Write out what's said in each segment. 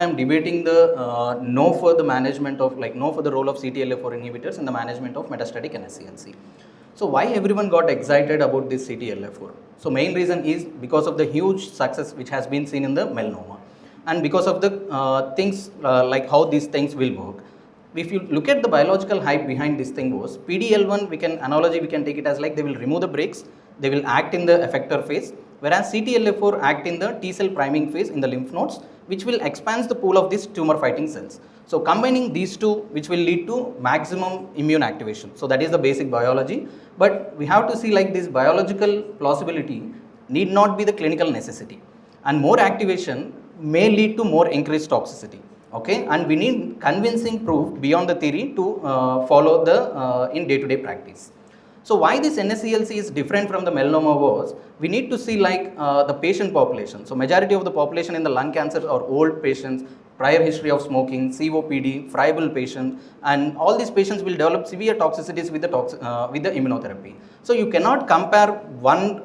I'm debating the no for the management of no for the role of CTLA-4 inhibitors in the management of metastatic NSCLC. So why everyone got excited about this CTLA-4? So main reason is because of the huge success which has been seen in the melanoma, and because of the things like how these things will work. If you look at the biological hype behind this thing was PDL1, we can take it as like they will remove the brakes, they will act in the effector phase, whereas CTLA-4 act in the T cell priming phase in the lymph nodes, which will expand the pool of these tumor fighting cells. So combining these two, which will lead to maximum immune activation. So that is the basic biology, but we have to see like this biological plausibility need not be the clinical necessity, and more activation may lead to more increased toxicity. Okay, and we need convincing proof beyond the theory to follow the in day-to-day practice. So why this NSCLC is different from the melanoma was, we need to see like the patient population. So majority of the population in the lung cancer are old patients, prior history of smoking, COPD, friable patients, and all these patients will develop severe toxicities with the immunotherapy. So you cannot compare one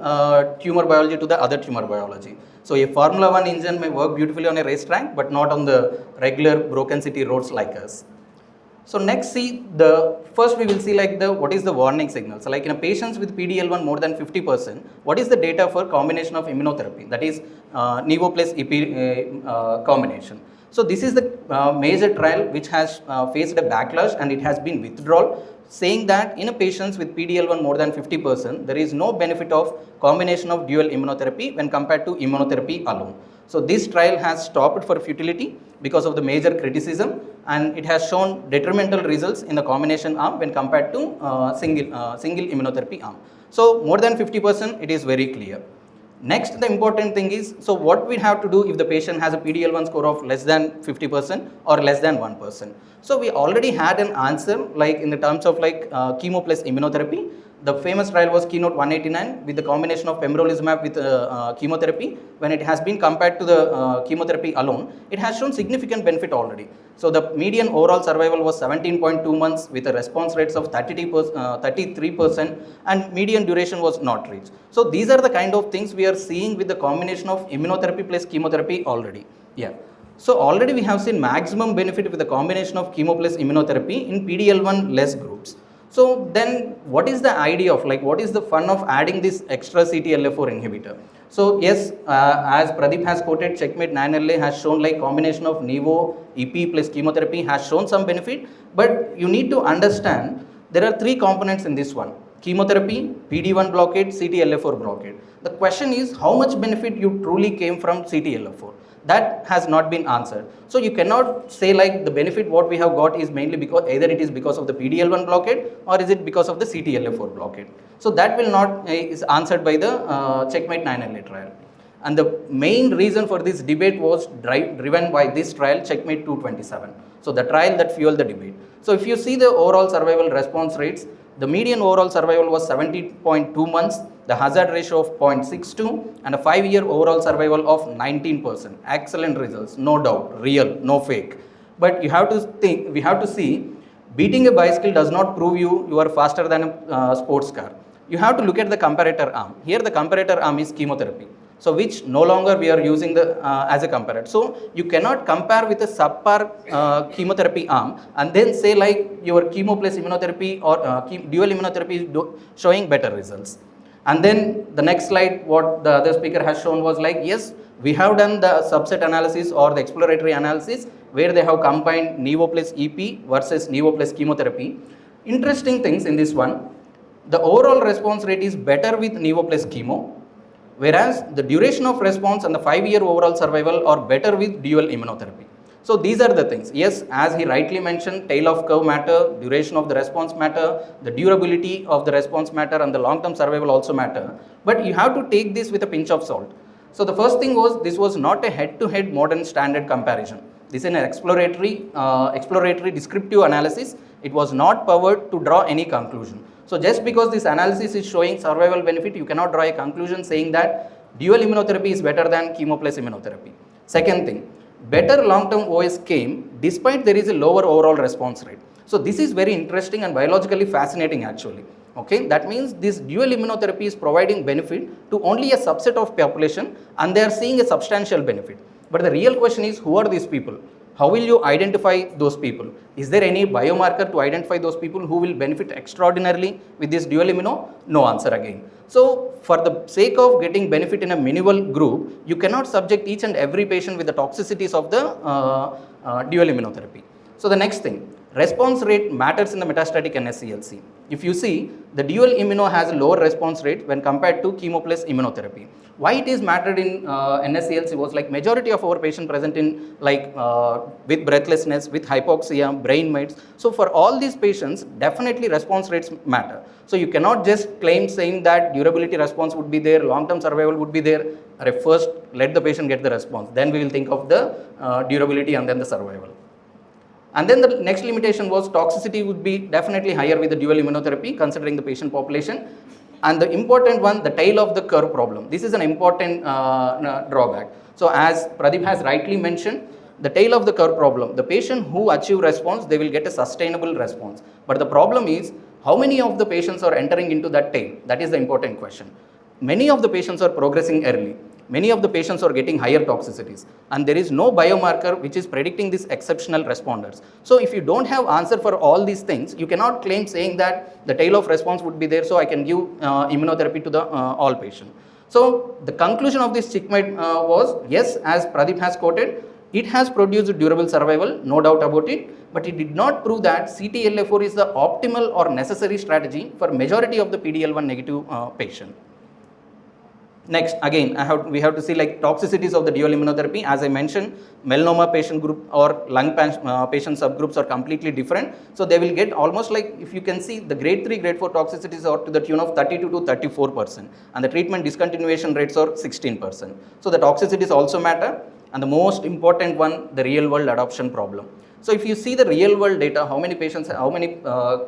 tumor biology to the other tumor biology. So a Formula 1 engine may work beautifully on a racetrack, but not on the regular broken city roads like us. So next, first we will see like what is the warning signal. So like in a patients with PDL1 more than 50%, what is the data for combination of immunotherapy, that is Nivo plus EP combination. So this is the major trial which has faced a backlash, and it has been withdrawn, saying that in a patients with PDL1 more than 50%, there is no benefit of combination of dual immunotherapy when compared to immunotherapy alone. So this trial has stopped for futility because of the major criticism, and it has shown detrimental results in the combination arm when compared to single immunotherapy arm. So more than 50%, it is very clear. Next, the important thing is, so what we have to do if the patient has a PDL1 score of less than 50% or less than 1%. So we already had an answer like in the terms of like chemo plus immunotherapy. The famous trial was Keynote 189 with the combination of pembrolizumab with chemotherapy. When it has been compared to the chemotherapy alone, it has shown significant benefit already. So the median overall survival was 17.2 months with a response rates of 33%, and median duration was not reached. So these are the kind of things we are seeing with the combination of immunotherapy plus chemotherapy already. Yeah. So already we have seen maximum benefit with the combination of chemo plus immunotherapy in PDL1 less groups. So then what is the idea of like what is the fun of adding this extra CTLA-4 inhibitor? So yes, as Pradeep has quoted, Checkmate 9LA has shown like combination of Nivo, EP plus chemotherapy has shown some benefit, but you need to understand there are three components in this one: chemotherapy, PD-1 blockade, CTLA-4 blockade. The question is how much benefit you truly came from CTLA-4. That has not been answered. So you cannot say like the benefit what we have got is mainly because either it is because of the PDL1 blockade or is it because of the CTLA-4 blockade. So that will not is answered by the Checkmate 9LA trial. And the main reason for this debate was driven by this trial, Checkmate 227. So the trial that fueled the debate. So if you see the overall survival response rates, the median overall survival was 70.2 months, the hazard ratio of 0.62, and a 5-year overall survival of 19%. Excellent results, no doubt, real, no fake. But you have to think, we have to see, beating a bicycle does not prove you are faster than a sports car. You have to look at the comparator arm. Here the comparator arm is chemotherapy, so which no longer we are using the as a comparator. So you cannot compare with a subpar chemotherapy arm and then say like your chemo plus immunotherapy or dual immunotherapy is showing better results. And then the next slide, what the other speaker has shown was like, yes, we have done the subset analysis or the exploratory analysis where they have combined Nivo plus EP versus Nivo plus chemotherapy. Interesting things in this one, the overall response rate is better with Nivo plus chemo, whereas the duration of response and the 5-year overall survival are better with dual immunotherapy. So these are the things. Yes, as he rightly mentioned, tail of curve matter, duration of the response matter, the durability of the response matter, and the long-term survival also matter. But you have to take this with a pinch of salt. So the first thing was, this was not a head-to-head modern standard comparison. This is an exploratory descriptive analysis. It was not powered to draw any conclusion. So just because this analysis is showing survival benefit, you cannot draw a conclusion saying that dual immunotherapy is better than chemo plus immunotherapy. Second thing, better long-term OS came despite there is a lower overall response rate. So this is very interesting and biologically fascinating actually. Okay, that means this dual immunotherapy is providing benefit to only a subset of population and they are seeing a substantial benefit. But the real question is, who are these people? How will you identify those people? Is there any biomarker to identify those people who will benefit extraordinarily with this dual immuno? No answer again. So for the sake of getting benefit in a minimal group, you cannot subject each and every patient with the toxicities of the dual immunotherapy. So the next thing, response rate matters in the metastatic NSCLC. If you see, the dual immuno has a lower response rate when compared to chemo plus immunotherapy. Why it is mattered in NSCLC was like majority of our patients present in with breathlessness, with hypoxia, brain mets. So for all these patients, definitely response rates matter. So you cannot just claim saying that durability response would be there, long-term survival would be there. First, let the patient get the response. Then we will think of the durability and then the survival. And then the next limitation was toxicity would be definitely higher with the dual immunotherapy considering the patient population. And the important one, the tail of the curve problem. This is an important drawback. So as Pradeep has rightly mentioned, the tail of the curve problem, the patient who achieve response, they will get a sustainable response. But the problem is, how many of the patients are entering into that tail? That is the important question. Many of the patients are progressing early. Many of the patients are getting higher toxicities, and there is no biomarker which is predicting these exceptional responders. So if you don't have answer for all these things, you cannot claim saying that the tail of response would be there, so I can give immunotherapy to the all patients. So the conclusion of this checkmate was, yes, as Pradeep has quoted, it has produced durable survival, no doubt about it, but it did not prove that CTLA-4 is the optimal or necessary strategy for majority of the PD-L1 negative patient. Next, again, we have to see like toxicities of the dual immunotherapy. As I mentioned, melanoma patient group or lung patient subgroups are completely different. So they will get almost like, if you can see, the grade 3, grade 4 toxicities are to the tune of 32 to 34%, and the treatment discontinuation rates are 16%. So the toxicities also matter, and the most important one, the real world adoption problem. So if you see the real world data, how many patients, how many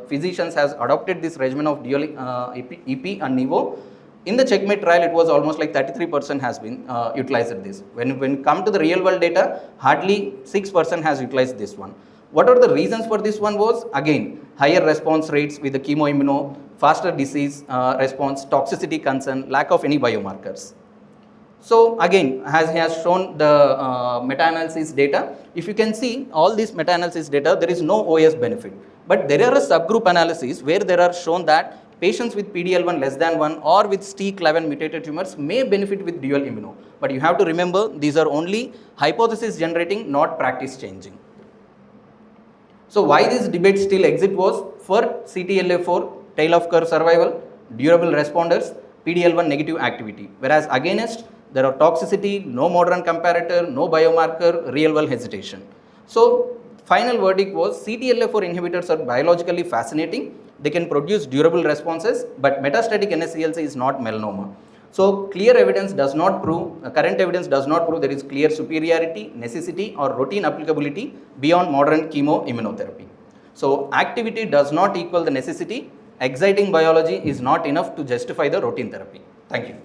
physicians has adopted this regimen of dual EP and Nivo? In the checkmate trial, it was almost like 33% has been utilized this. When come to the real world data, hardly 6% has utilized this one. What are the reasons for this one was, again, higher response rates with the chemoimmuno, faster disease response, toxicity concern, lack of any biomarkers. So again, as he has shown the meta-analysis data, if you can see all these meta-analysis data, there is no OS benefit. But there are a subgroup analysis where there are shown that patients with PD-L1 less than 1 or with STK11 mutated tumors may benefit with dual immuno. But you have to remember, these are only hypothesis generating, not practice changing. So why this debate still exists was, for CTLA-4, tail of curve survival, durable responders, PD-L1 negative activity. Whereas against, there are toxicity, no modern comparator, no biomarker, real world hesitation. So final verdict was, CTLA-4 inhibitors are biologically fascinating. They can produce durable responses, but metastatic NSCLC is not melanoma. So clear evidence does not prove, current evidence does not prove there is clear superiority, necessity or routine applicability beyond modern chemoimmunotherapy. So activity does not equal the necessity. Exciting biology is not enough to justify the routine therapy. Thank you.